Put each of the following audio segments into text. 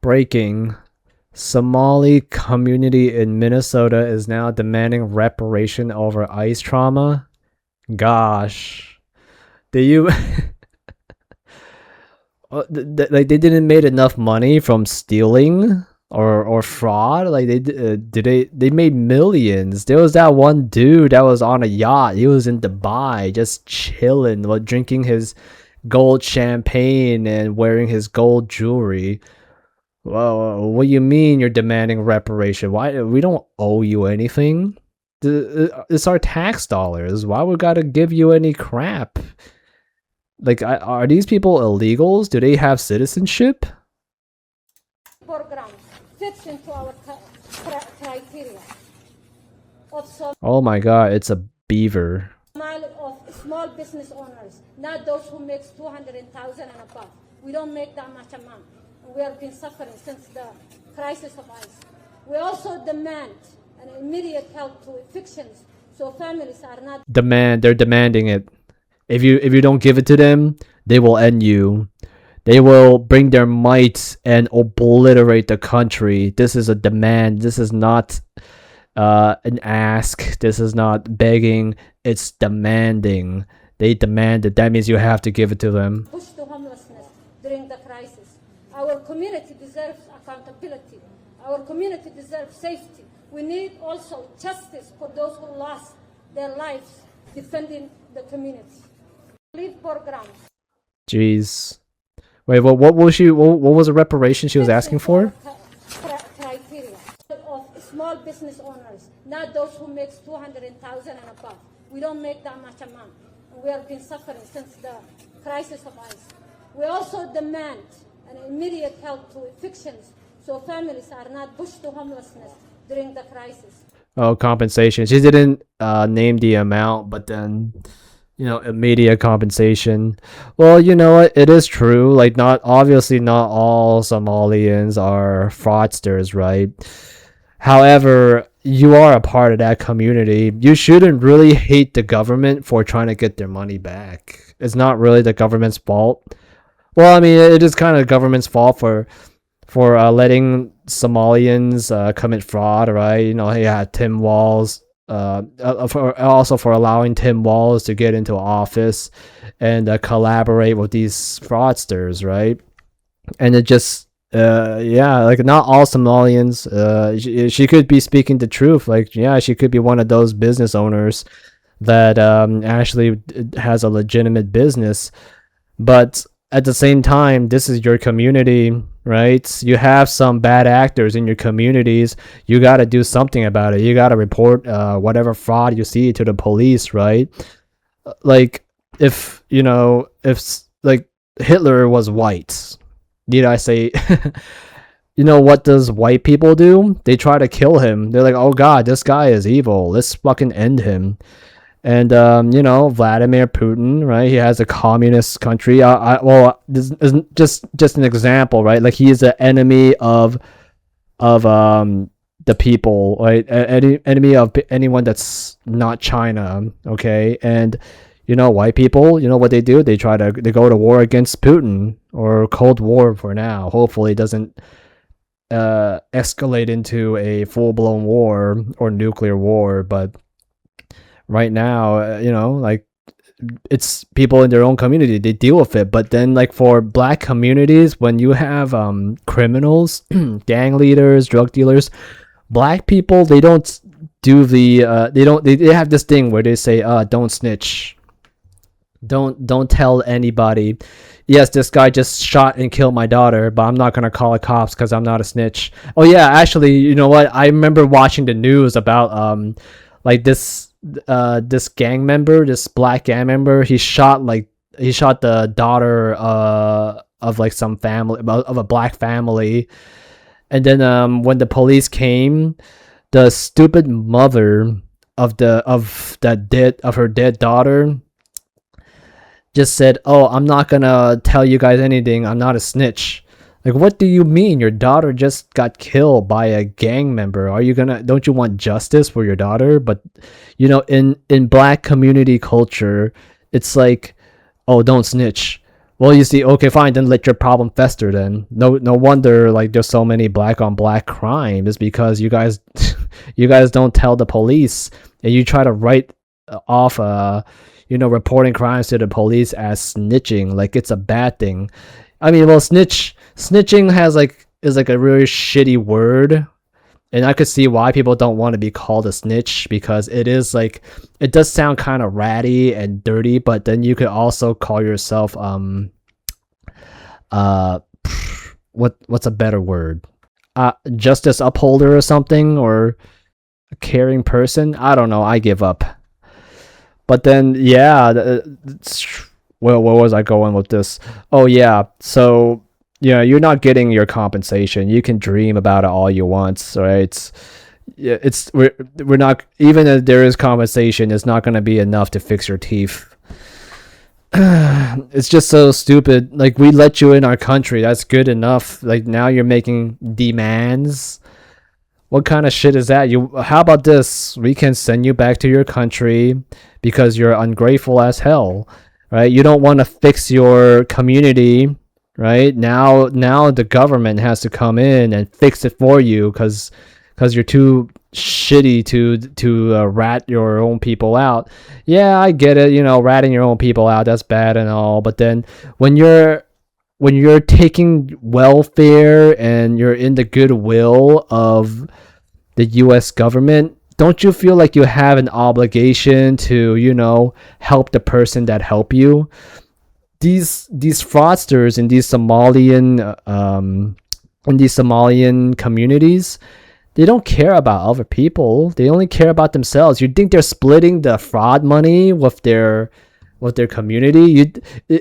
Breaking. Somali community in Minnesota is now demanding reparation over ICE trauma. Gosh. Do you like they didn't made enough money from stealing or fraud? Like they made millions. There was that one dude that was on a yacht. He was in Dubai just chilling while drinking his gold champagne and wearing his gold jewelry. Well, what do you mean you're demanding reparation? Why we don't owe you anything? It's our tax dollars. Why we gotta give you any crap? Like, are these people illegals? Do they have citizenship? Program fits into our criteria. Oh my god, it's a beaver. Of small business owners, not those who make 200,000 and above. We don't make that much amount. We have been suffering since the crisis of ICE. We also demand an immediate help to evictions, so families are not. They're demanding it. If you don't give it to them, they will end you. They will bring their might and obliterate the country. This is a demand. This is not an ask. This is not begging. It's demanding. They demand it. That means you have to give it to them. Push to homelessness during the crisis. Our community deserves accountability. Our community deserves safety. We need also justice for those who lost their lives defending the community. Leave programs. Jeez. Wait, what was the reparation she was asking for? Criteria of small business owners, not those who make 200,000 and above. We don't make that much amount. We have been suffering since the crisis of ICE. We also demand an immediate help to evictions, so families are not pushed to homelessness during the crisis. Oh, compensation. She didn't name the amount, but then, immediate compensation. Well, you know what? It is true. Like, not all Somalians are fraudsters, right? However, you are a part of that community. You shouldn't really hate the government for trying to get their money back. It's not really the government's fault. Well, I mean, it is kind of the government's fault for letting Somalians commit fraud, right? Tim Walz, for allowing Tim Walz to get into office and collaborate with these fraudsters, right? And it just, like not all Somalians. She could be speaking the truth. Like, yeah, she could be one of those business owners that actually has a legitimate business, but at the same time, this is your community, right? You have some bad actors in your communities. You got to do something about it. You got to report whatever fraud you see to the police, right? Like, if like Hitler was white, need I say, what does white people do? They try to kill him. They're like, oh God, this guy is evil. Let's fucking end him. And Vladimir Putin, right? He has a communist country. This is just an example, right? Like, he is an enemy of the people, right? Enemy of anyone that's not China, okay? And white people, what they do? They go to war against Putin, or Cold War for now. Hopefully, it doesn't escalate into a full-blown war or nuclear war, but right now, like, it's people in their own community, they deal with it. But then, like, for black communities, when you have criminals, gang leaders, drug dealers, black people, they don't do the they have this thing where they say, don't snitch, don't tell anybody. Yes, this guy just shot and killed my daughter, but I'm not gonna call the cops because I'm not a snitch. Oh yeah, actually, you know what, I remember watching the news about like this gang member, this black gang member. He shot the daughter of like some family, of a black family. And then when the police came, the stupid mother of her dead daughter just said, oh, I'm not gonna tell you guys anything, I'm not a snitch. Like, what do you mean? Your daughter just got killed by a gang member. Don't you want justice for your daughter? But, in black community culture, it's like, oh, don't snitch. Well, you see, okay, fine, then let your problem fester then. No wonder like there's so many black on black crime is because you guys you guys don't tell the police and you try to write off reporting crimes to the police as snitching like it's a bad thing. I mean, well, snitching has like is like a really shitty word, and I could see why people don't want to be called a snitch because it is like it does sound kind of ratty and dirty, but then you could also call yourself uh what's a better word? Justice upholder or something, or a caring person. I don't know. I give up. But then yeah, well, where was I going with this? Oh yeah, so yeah, you're not getting your compensation. You can dream about it all you want, right? We're not, even if there is compensation, it's not going to be enough to fix your teeth. It's just so stupid. Like, we let you in our country, that's good enough. Like, now you're making demands. What kind of shit is that? How about this? We can send you back to your country because you're ungrateful as hell, right? You don't want to fix your community, right? Now the government has to come in and fix it for you because you're too shitty to rat your own people out. Yeah, I get it. Ratting your own people out, that's bad and all. But then when you're taking welfare and you're in the goodwill of the U.S. government, don't you feel like you have an obligation to help the person that help you? These fraudsters in these Somalian communities, they don't care about other people. They only care about themselves. You think they're splitting the fraud money with their community? You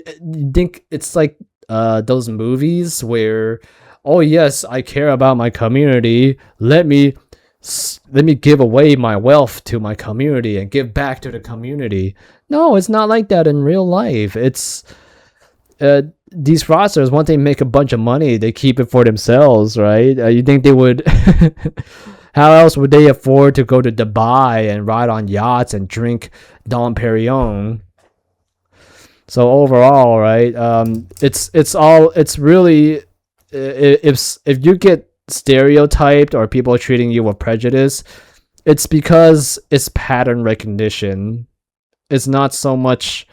think it's like those movies where, oh yes, I care about my community. Let me give away my wealth to my community and give back to the community. No, it's not like that in real life. It's these fraudsters, once they make a bunch of money, they keep it for themselves, right? You think they would? How else would they afford to go to Dubai and ride on yachts and drink Dom Perignon? So overall, right? It's really, if you get stereotyped or people are treating you with prejudice, it's because it's pattern recognition. It's not so much.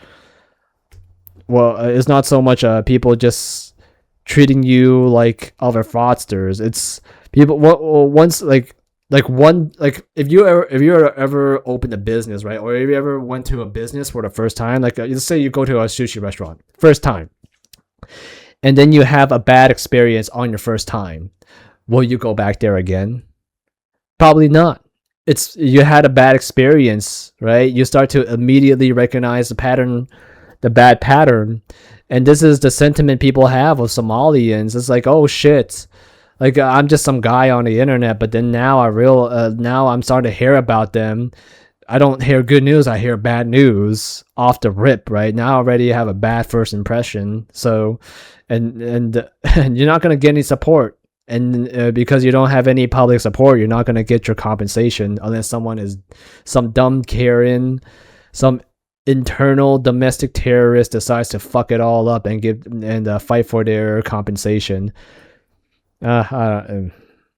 Well, it's not so much people just treating you like other fraudsters. It's people once like if you ever opened a business, right? Or if you ever went to a business for the first time, like let's say you go to a sushi restaurant first time, and then you have a bad experience on your first time. Will you go back there again? Probably not. It's you had a bad experience, right? You start to immediately recognize the bad pattern, and this is the sentiment people have of Somalians. It's like, oh shit, like I'm just some guy on the internet, but then now now I'm starting to hear about them. I don't hear good news, I hear bad news off the rip, right? Now I already have a bad first impression. So and you're not going to get any support, and because you don't have any public support, you're not going to get your compensation unless someone is some dumb Karen, some internal domestic terrorist decides to fuck it all up and fight for their compensation.